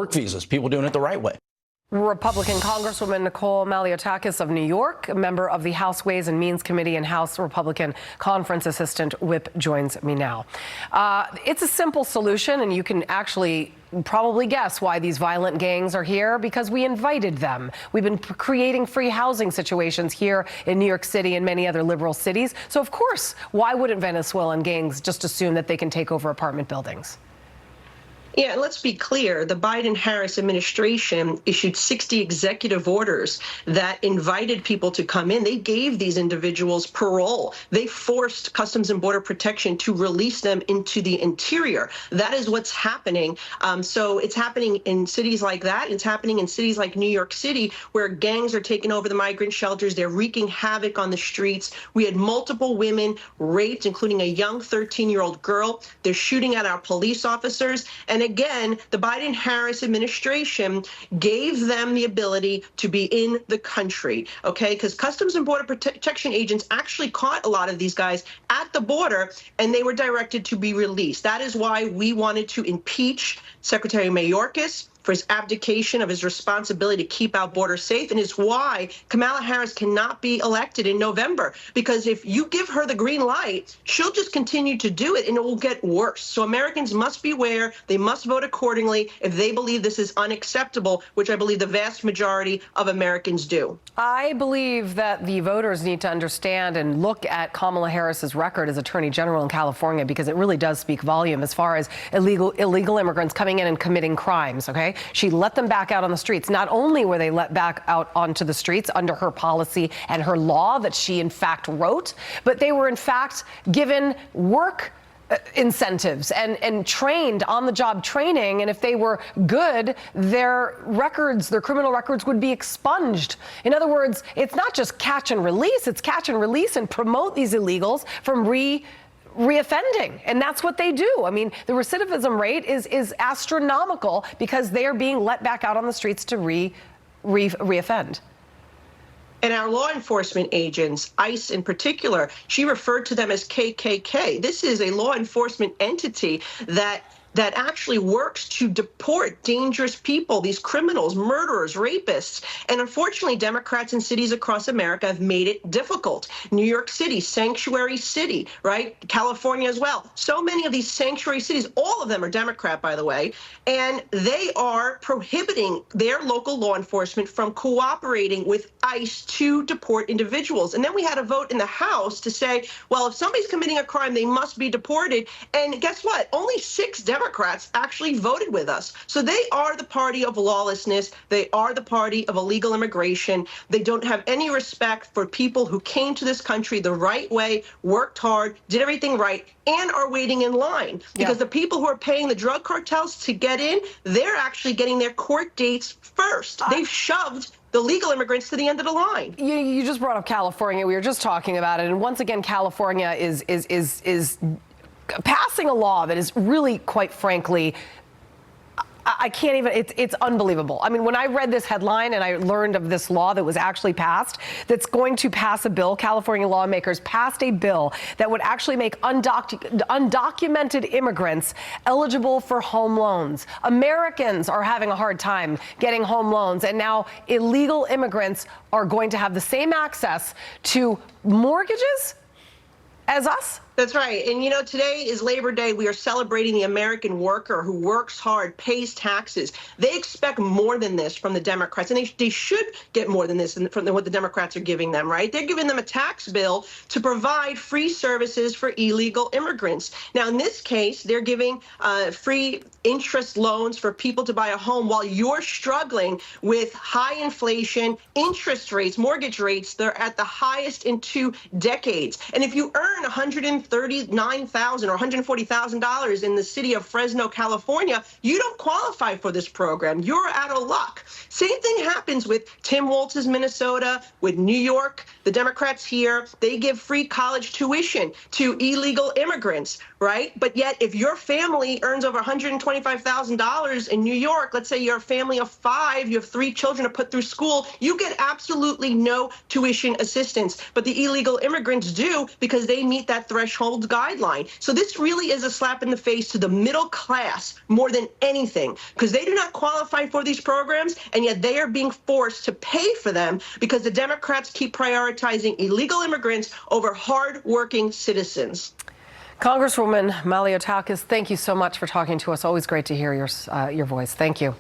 work visas, people doing it the right way. Republican Congresswoman Nicole Malliotakis of New York, a member of the House Ways and Means Committee and House Republican Conference Assistant Whip, joins me now. It's a simple solution, and you can actually probably guess why these violent gangs are here, because we invited them. We've been creating free housing situations here in New York City and many other liberal cities. So, of course, why wouldn't Venezuelan gangs just assume that they can take over apartment buildings? Yeah, and let's be clear. The Biden-Harris administration issued 60 executive orders that invited people to come in. They gave these individuals parole. They forced Customs and Border Protection to release them into the interior. That is what's happening. So it's happening in cities like that. It's happening in cities like New York City, where gangs are taking over the migrant shelters. They're wreaking havoc on the streets. We had multiple women raped, including a young 13-year-old girl. They're shooting at our police officers. And again, the Biden-Harris administration gave them the ability to be in the country, okay? Because Customs and Border Protection agents actually caught a lot of these guys at the border, and they were directed to be released. That is why we wanted to impeach Secretary Mayorkas for his abdication of his responsibility to keep our border safe, and is why Kamala Harris cannot be elected in November. Because if you give her the green light, she'll just continue to do it, and it will get worse. So Americans must beware. They must vote accordingly if they believe this is unacceptable, which I believe the vast majority of Americans do. I believe that the voters need to understand and look at Kamala Harris's record as Attorney General in California, because it really does speak volume as far as illegal immigrants coming in and committing crimes, okay? She let them back out on the streets. Not only were they let back out onto the streets under her policy and her law that she in fact wrote, but they were in fact given work incentives and trained on-the-job training. And if they were good, their criminal records would be expunged. In other words, it's not just catch and release, it's catch and release and promote these illegals from reoffending. And that's what they do. I mean, the recidivism rate is astronomical because they are being let back out on the streets to reoffend. And our law enforcement agents, ICE in particular, she referred to them as KKK. This is a law enforcement entity that actually works to deport dangerous people, these criminals, murderers, rapists. And unfortunately, Democrats in cities across America have made it difficult. New York City, sanctuary city, right? California as well. So many of these sanctuary cities, all of them are Democrat, by the way, and they are prohibiting their local law enforcement from cooperating with ICE to deport individuals. And then we had a vote in the House to say, well, if somebody's committing a crime, they must be deported. And guess what? Only 6 Democrats actually voted with us. So they are the party of lawlessness. They are the party of illegal immigration. They don't have any respect for people who came to this country the right way, worked hard, did everything right, and are waiting in line. Because the people who are paying the drug cartels to get in, they're actually getting their court dates first. They've shoved the legal immigrants to the end of the line. You just brought up California. We were just talking about it. And once again, California is passing a law that is really, quite frankly, I can't even, it's unbelievable. I mean, when I read this headline and I learned of this law that was actually passed, that's going to pass a bill, California lawmakers passed a bill that would actually make undocumented immigrants eligible for home loans. Americans are having a hard time getting home loans, and now illegal immigrants are going to have the same access to mortgages as us? That's right. And, you know, today is Labor Day. We are celebrating the American worker who works hard, pays taxes. They expect more than this from the Democrats, and they should get more than this from what the Democrats are giving them, right? They're giving them a tax bill to provide free services for illegal immigrants. Now, in this case, they're giving free interest loans for people to buy a home while you're struggling with high inflation, interest rates, mortgage rates. They're at the highest in 2 decades. And if you earn $139,000 or $140,000 in the city of Fresno, California, you don't qualify for this program. You're out of luck. Same thing happens with Tim Walz's Minnesota, with New York. The Democrats here, they give free college tuition to illegal immigrants, right? But yet, if your family earns over $125,000 in New York, let's say you're a family of 5, you have 3 children to put through school, you get absolutely no tuition assistance. But the illegal immigrants do, because they meet that threshold threshold guideline. So this really is a slap in the face to the middle class more than anything, because they do not qualify for these programs, and yet they are being forced to pay for them because the Democrats keep prioritizing illegal immigrants over hard-working citizens. Congresswoman Malliotakis, thank you so much for talking to us. Always great to hear your voice. Thank you.